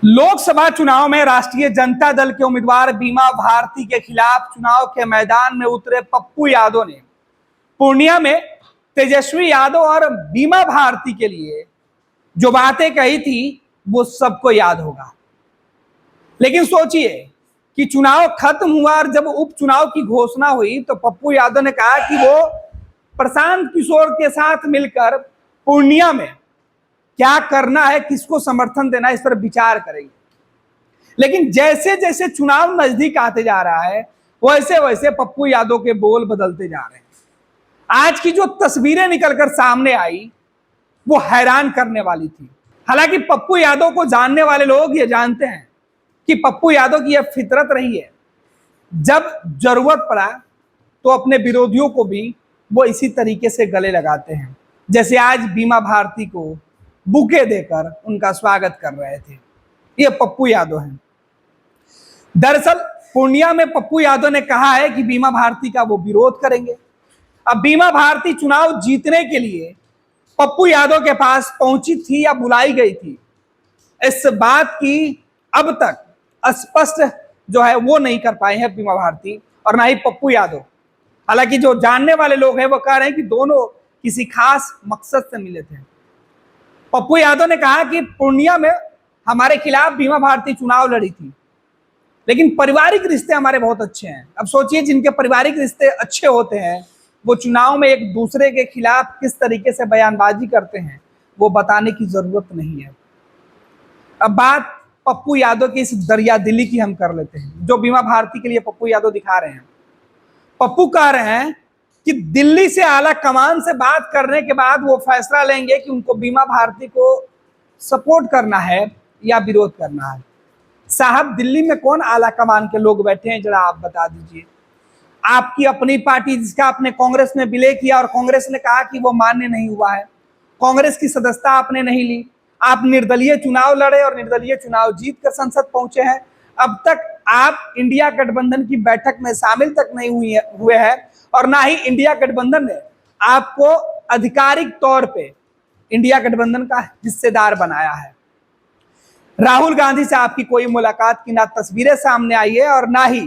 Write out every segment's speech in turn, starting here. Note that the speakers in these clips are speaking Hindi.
लोकसभा चुनाव में राष्ट्रीय जनता दल के उम्मीदवार बीमा भारती के खिलाफ चुनाव के मैदान में उतरे पप्पू यादव ने पूर्णिया में तेजस्वी यादव और बीमा भारती के लिए जो बातें कही थी वो सबको याद होगा। लेकिन सोचिए कि चुनाव खत्म हुआ और जब उपचुनाव की घोषणा हुई तो पप्पू यादव ने कहा कि वो प्रशांत किशोर के साथ मिलकर पूर्णिया में क्या करना है, किसको समर्थन देना है, इस पर विचार करेंगे। लेकिन जैसे जैसे चुनाव नजदीक आते जा रहा है वैसे वैसे पप्पू यादव के बोल बदलते जा रहे हैं। आज की जो तस्वीरें निकलकर सामने आई वो हैरान करने वाली थी। हालांकि पप्पू यादव को जानने वाले लोग ये जानते हैं कि पप्पू यादव की यह फितरत रही है, जब जरूरत पड़ा तो अपने विरोधियों को भी वो इसी तरीके से गले लगाते हैं, जैसे आज बीमा भारती को बुके देकर उनका स्वागत कर रहे थे। ये पप्पू यादव हैं। दरअसल पूर्णिया में पप्पू यादव ने कहा है कि बीमा भारती का वो विरोध करेंगे। अब बीमा भारती चुनाव जीतने के लिए पप्पू यादव के पास पहुंची थी या बुलाई गई थी, इस बात की अब तक स्पष्ट जो है वो नहीं कर पाए हैं बीमा भारती और ना ही पप्पू यादव। हालांकि जो जानने वाले लोग हैं वो कह रहे हैं कि दोनों किसी खास मकसद से मिले थे। पप्पू यादव ने कहा कि पूर्णिया में हमारे खिलाफ बीमा भारती चुनाव लड़ी थी, लेकिन पारिवारिक रिश्ते हमारे बहुत अच्छे हैं। अब सोचिए, जिनके पारिवारिक रिश्ते अच्छे होते हैं वो चुनाव में एक दूसरे के खिलाफ किस तरीके से बयानबाजी करते हैं वो बताने की जरूरत नहीं है। अब बात पप्पू यादव की इस दरिया दिली की हम कर लेते हैं जो बीमा भारती के लिए पप्पू यादव दिखा रहे हैं। पप्पू कह रहे हैं कि दिल्ली से आला कमान से बात करने के बाद वो फैसला लेंगे कि उनको बीमा भारती को सपोर्ट करना है या विरोध करना है। साहब, दिल्ली में कौन आला कमान के लोग बैठे हैं, जरा आप बता दीजिए। आपकी अपनी पार्टी जिसका आपने कांग्रेस में विलय किया और कांग्रेस ने कहा कि वो मान्य नहीं हुआ है, कांग्रेस की सदस्यता आपने नहीं ली, आप निर्दलीय चुनाव लड़े और निर्दलीय चुनाव जीत कर संसद पहुंचे हैं। अब तक आप इंडिया गठबंधन की बैठक में शामिल तक नहीं हुए हैं और ना ही इंडिया गठबंधन ने आपको आधिकारिक तौर पे इंडिया गठबंधन का हिस्सेदार बनाया है। राहुल गांधी से आपकी कोई मुलाकात की ना तस्वीरें सामने आई है और ना ही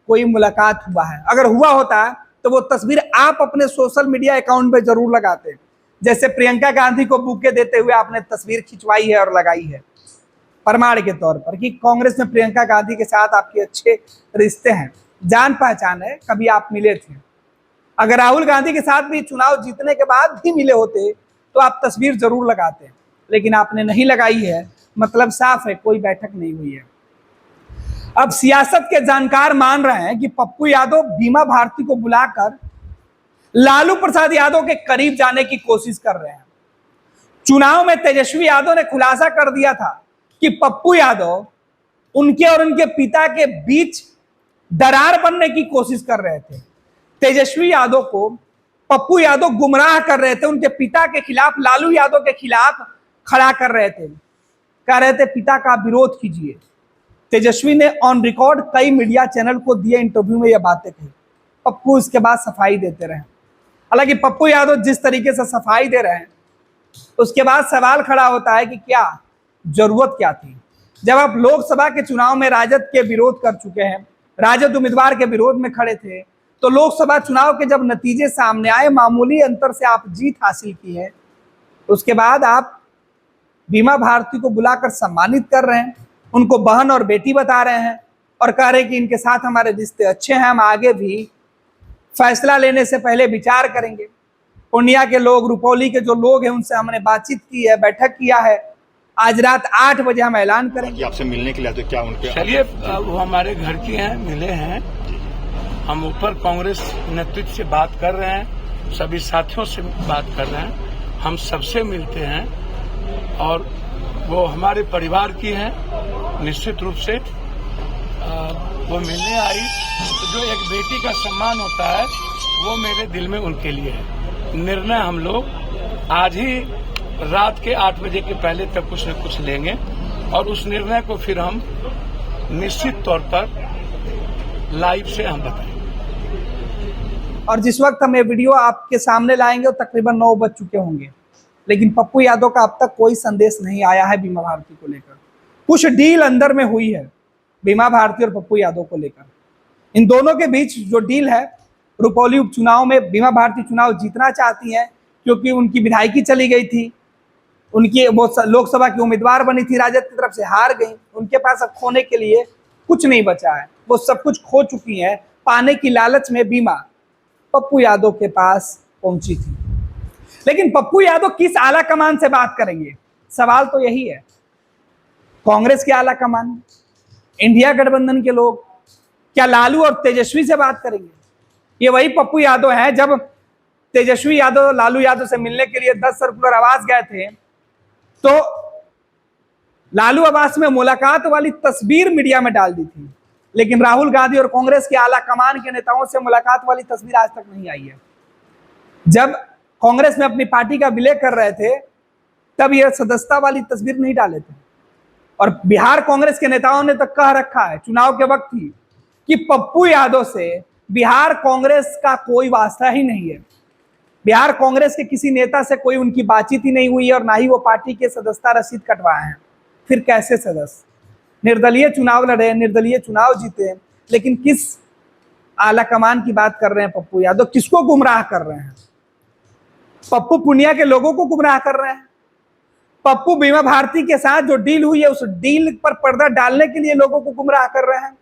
कोई मुलाकात हुआ है। अगर हुआ होता तो वो तस्वीर आप अपने सोशल मीडिया अकाउंट पे जरूर लगाते, जैसे प्रियंका गांधी को बुके देते हुए आपने तस्वीर खिंचवाई है और लगाई है प्रमाण के तौर पर कि कांग्रेस में प्रियंका गांधी के साथ आपके अच्छे रिश्ते हैं, जान पहचान है, कभी आप मिले थे। अगर राहुल गांधी के साथ भी चुनाव जीतने के बाद भी मिले होते तो आप तस्वीर जरूर लगाते, लेकिन आपने नहीं लगाई है। मतलब साफ है, कोई बैठक नहीं हुई है। अब सियासत के जानकार मान रहे हैं कि पप्पू यादव बीमा भारती को बुलाकर लालू प्रसाद यादव के करीब जाने की कोशिश कर रहे हैं। चुनाव में तेजस्वी यादव ने खुलासा कर दिया था कि पप्पू यादव उनके और उनके पिता के बीच दरार बनने की कोशिश कर रहे थे। तेजस्वी यादव को पप्पू यादव गुमराह कर रहे थे, उनके पिता के खिलाफ, लालू यादव के खिलाफ खड़ा कर रहे थे, कह रहे थे पिता का विरोध कीजिए। तेजस्वी ने ऑन रिकॉर्ड कई मीडिया चैनल को दिए इंटरव्यू में यह बातें कही। पप्पू इसके बाद सफाई देते रहे। हालांकि पप्पू यादव जिस तरीके से सफाई दे रहे हैं उसके बाद सवाल खड़ा होता है कि क्या जरूरत क्या थी। जब आप लोकसभा के चुनाव में राजद के विरोध कर चुके हैं, राजद उम्मीदवार के विरोध में खड़े थे, तो लोकसभा चुनाव के जब नतीजे सामने आए, मामूली अंतर से आप जीत हासिल की है, उसके बाद आप बीमा भारती को बुलाकर सम्मानित कर रहे हैं, उनको बहन और बेटी बता रहे हैं और कह रहे हैं कि इनके साथ हमारे रिश्ते अच्छे हैं, हम आगे भी फैसला लेने से पहले विचार करेंगे। पूर्णिया के लोग, रुपौली के जो लोग हैं उनसे हमने बातचीत की है, बैठक किया है, आज रात 8 बजे हम ऐलान करेंगे। आपसे मिलने के लिए तो क्या उनके चलिए, वो हमारे घर के हैं, मिले हैं। हम ऊपर कांग्रेस नेतृत्व से बात कर रहे हैं, सभी साथियों से बात कर रहे हैं, हम सबसे मिलते हैं और वो हमारे परिवार की हैं। निश्चित रूप से वो मिलने आई तो जो एक बेटी का सम्मान होता है वो मेरे दिल में उनके लिए है। निर्णय हम लोग आज ही रात के 8 बजे के पहले तक कुछ न कुछ लेंगे और उस निर्णय को फिर हम निश्चित तौर पर लाइव से हम बताएंगे। और जिस वक्त हम ये वीडियो आपके सामने लाएंगे वो तकरीबन 9 बज चुके होंगे, लेकिन पप्पू यादव का अब तक कोई संदेश नहीं आया है बीमा भारती को लेकर। कुछ डील अंदर में हुई है बीमा भारती और पप्पू यादव को लेकर। इन दोनों के बीच जो डील है, रुपौली उपचुनाव में बीमा भारती चुनाव जीतना चाहती हैं क्योंकि उनकी विधायकी चली गई थी, उनकी वो लोकसभा की उम्मीदवार बनी थी, राजद की तरफ से हार गई। उनके पास अब खोने के लिए कुछ नहीं बचा है, वो सब कुछ खो चुकी हैं। पाने की लालच में बीमा पप्पू यादव के पास पहुंची थी। लेकिन पप्पू यादव किस आला कमान से बात करेंगे, सवाल तो यही है। कांग्रेस के आला कमान, इंडिया गठबंधन के लोग, क्या लालू और तेजस्वी से बात करेंगे? ये वही पप्पू यादव हैं जब तेजस्वी यादव लालू यादव से मिलने के लिए 10 सर्कुलर आवास गए थे तो लालू आवास में मुलाकात वाली तस्वीर मीडिया में डाल दी थी, लेकिन राहुल गांधी और कांग्रेस के आला कमान के नेताओं से मुलाकात वाली तस्वीर आज तक नहीं आई है। जब कांग्रेस में अपनी पार्टी का विलय कर रहे थे तब यह सदस्यता वाली तस्वीर नहीं डाले थे। और बिहार कांग्रेस के नेताओं ने तो कह रखा है चुनाव के वक्त ही कि पप्पू यादव से बिहार कांग्रेस का कोई वास्ता ही नहीं है। बिहार कांग्रेस के किसी नेता से कोई उनकी बातचीत ही नहीं हुई है और ना ही वो पार्टी के सदस्यता रसीद कटवाए हैं। फिर कैसे सदस्य? निर्दलीय चुनाव लड़े, निर्दलीय चुनाव जीते, लेकिन किस आला कमान की बात कर रहे हैं पप्पू यादव? किसको गुमराह कर रहे हैं? पप्पू पुनिया के लोगों को गुमराह कर रहे हैं। पप्पू बीमा भारती के साथ जो डील हुई है उस डील पर पर्दा डालने के लिए लोगों को गुमराह कर रहे हैं,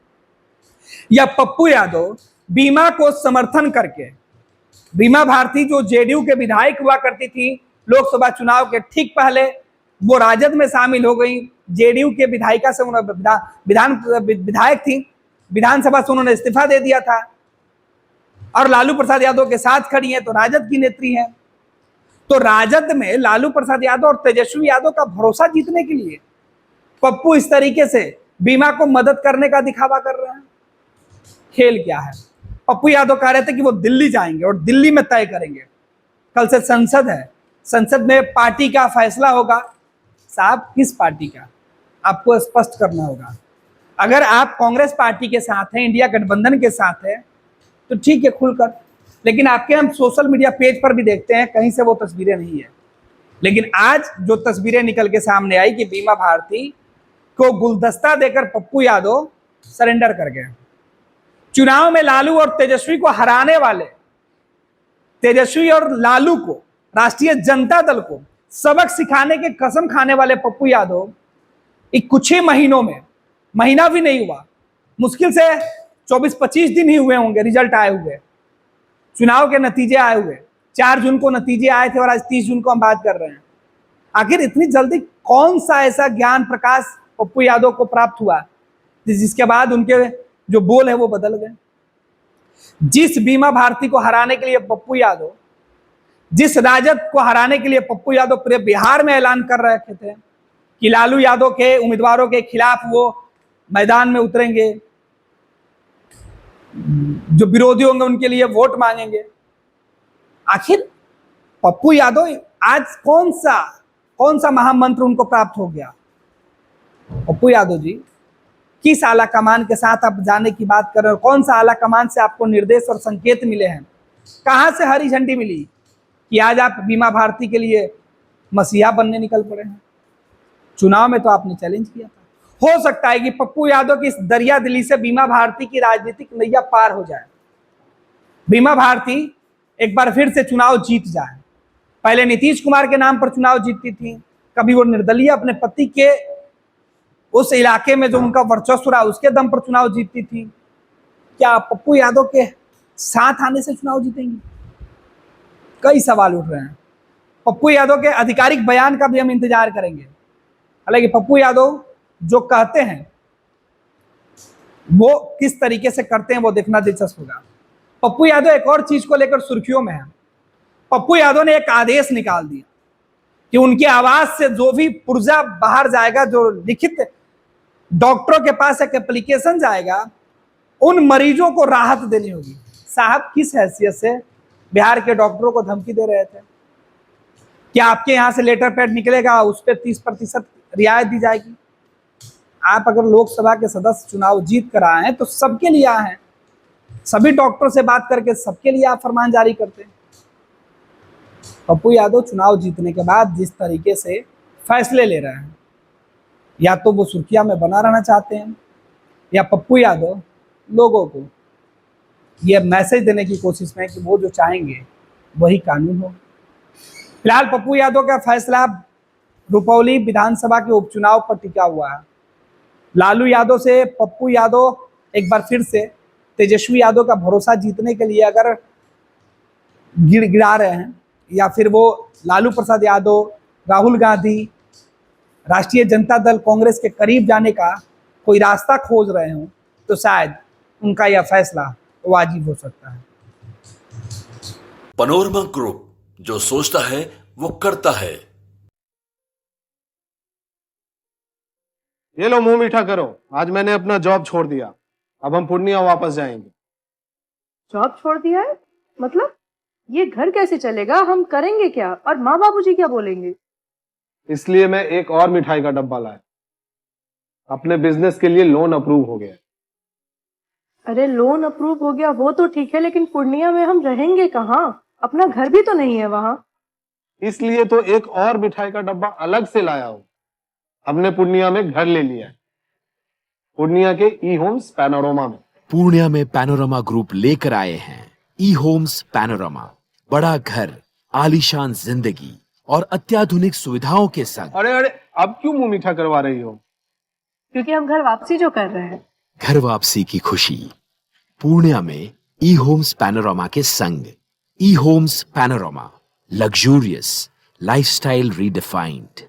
या पप्पू यादव बीमा को समर्थन करके, बीमा भारती जो जेडीयू के विधायक हुआ करती थी लोकसभा चुनाव के ठीक पहले, वो राजद में शामिल हो गई। जेडीयू के विधायिका से विधायक थी, विधानसभा से उन्होंने इस्तीफा दे दिया था और लालू प्रसाद यादव के साथ खड़ी हैं, तो राजद की नेत्री हैं। तो राजद में लालू प्रसाद यादव और तेजस्वी यादव का भरोसा जीतने के लिए पप्पू इस तरीके से बीमा को मदद करने का दिखावा कर रहे हैं। खेल क्या है? पप्पू यादव कह रहे थे कि वो दिल्ली जाएंगे और दिल्ली में तय करेंगे। कल से संसद है, संसद में पार्टी का फैसला होगा। साहब किस पार्टी का, आपको स्पष्ट करना होगा। अगर आप कांग्रेस पार्टी के साथ हैं, इंडिया गठबंधन के साथ है, तो ठीक है खुलकर, लेकिन आपके हम सोशल मीडिया पेज पर भी देखते हैं कहीं से वो तस्वीरें नहीं है। लेकिन आज जो तस्वीरें निकल के सामने आई कि बीमा भारती को गुलदस्ता देकर पप्पू यादव सरेंडर कर गए। चुनाव में लालू और तेजस्वी को हराने वाले, तेजस्वी और लालू को, राष्ट्रीय जनता दल को सबक सिखाने के कसम खाने वाले पप्पू यादव एक कुछ ही महीनों में, महीना भी नहीं हुआ, मुश्किल से 24-25 दिन ही हुए होंगे रिजल्ट आए हुए, चुनाव के नतीजे आए हुए। 4 जून को नतीजे आए थे और आज 30 जून को हम बात कर रहे हैं। आखिर इतनी जल्दी कौन सा ऐसा ज्ञान प्रकाश पप्पू यादव को प्राप्त हुआ जिसके बाद उनके जो बोल है वो बदल गए? जिस बीमा भारती को हराने के लिए पप्पू यादव, जिस राजद को हराने के लिए पप्पू यादव पूरे बिहार में ऐलान कर रखे थे कि लालू यादव के उम्मीदवारों के खिलाफ वो मैदान में उतरेंगे, जो विरोधी होंगे उनके लिए वोट मांगेंगे, आखिर पप्पू यादव आज कौन सा महामंत्र उनको प्राप्त हो गया? पप्पू यादव जी किस आला कमान के साथ आप जाने की बात कर रहे हो? कौन सा आला कमान से आपको निर्देश और संकेत मिले हैं? कहां से हरी झंडी मिली कि आज आप बीमा भारती के लिए मसीहा बनने निकल पड़े हैं? चुनाव में तो आपने चैलेंज किया था। हो सकता है कि पप्पू यादव की इस दरिया दिली से बीमा भारती की राजनीतिक नैया पार हो जाए, बीमा भारती एक बार फिर से चुनाव जीत जाए। पहले नीतीश कुमार के नाम पर चुनाव जीतती थी, कभी वो निर्दलीय अपने पति के उस इलाके में जो उनका वर्चस्व रहा उसके दम पर चुनाव जीतती थी। क्या पप्पू यादव के साथ आने से चुनाव जीतेंगी? कई सवाल उठ रहे हैं। पप्पू यादव के आधिकारिक बयान का भी हम इंतजार करेंगे। हालांकि पप्पू यादव जो कहते हैं वो किस तरीके से करते हैं वो देखना दिलचस्प होगा। पप्पू यादव एक और चीज को लेकर सुर्खियों में है। पप्पू यादव ने एक आदेश निकाल दिया कि उनके आवास से जो भी पुर्जा बाहर जाएगा, जो लिखित डॉक्टरों के पास एक एप्लीकेशन जाएगा, उन मरीजों को राहत देनी होगी। साहब किस हैसियत से बिहार के डॉक्टरों को धमकी दे रहे थे? क्या आपके यहां से लेटर पैड निकलेगा, उस पर 30% रियायत दी जाएगी? आप अगर लोकसभा के सदस्य चुनाव जीत कर आए हैं तो सबके लिए आए हैं, सभी डॉक्टरों से बात करके सबके लिए आप फरमान जारी करते हैं। पप्पू यादव चुनाव जीतने के बाद जिस तरीके से फैसले ले रहे हैं, या तो वो सुर्खियां में बना रहना चाहते हैं, या पप्पू यादव लोगों को ये मैसेज देने की कोशिश में है कि वो जो चाहेंगे वही कानून हो। फिलहाल पप्पू यादव का फैसला रुपौली विधानसभा के उपचुनाव पर टिका हुआ है। लालू यादव से पप्पू यादव एक बार फिर से तेजस्वी यादव का भरोसा जीतने के लिए अगर गिड़ा रहे हैं, या फिर वो लालू प्रसाद यादव, राहुल गांधी, राष्ट्रीय जनता दल कांग्रेस के करीब जाने का कोई रास्ता खोज रहे हो, तो शायद उनका यह फैसला वाजिब हो सकता है। पैनोरमा ग्रुप, जो सोचता है वो करता है। ये लो मुंह मीठा करो, आज मैंने अपना जॉब छोड़ दिया, अब हम पूर्णिया वापस जाएंगे। जॉब छोड़ दिया है? मतलब ये घर कैसे चलेगा? हम करेंगे क्या? और माँ बाबूजी क्या बोलेंगे? इसलिए मैं एक और मिठाई का डब्बा लाया। अपने बिजनेस के लिए लोन अप्रूव हो गया। अरे लोन अप्रूव हो गया वो तो ठीक है, लेकिन पूर्णिया में हम रहेंगे कहाँ? अपना घर भी तो नहीं है वहाँ। इसलिए तो एक और मिठाई का डब्बा अलग से लाया हूं। हमने पूर्णिया में घर ले लिया है, पूर्णिया के ई होम्स पैनोरमा में। पूर्णिया में पैनोरमा ग्रुप लेकर आए हैं ई होम्स पैनोरमा। बड़ा घर, आलीशान जिंदगी और अत्याधुनिक सुविधाओं के संग। अरे अरे, अब क्यों मुंह मीठा करवा रही हो? क्योंकि हम घर वापसी जो कर रहे हैं। घर वापसी की खुशी पूर्णिया में ई होम्स पैनोरमा के संग। ई homes panorama, luxurious lifestyle redefined.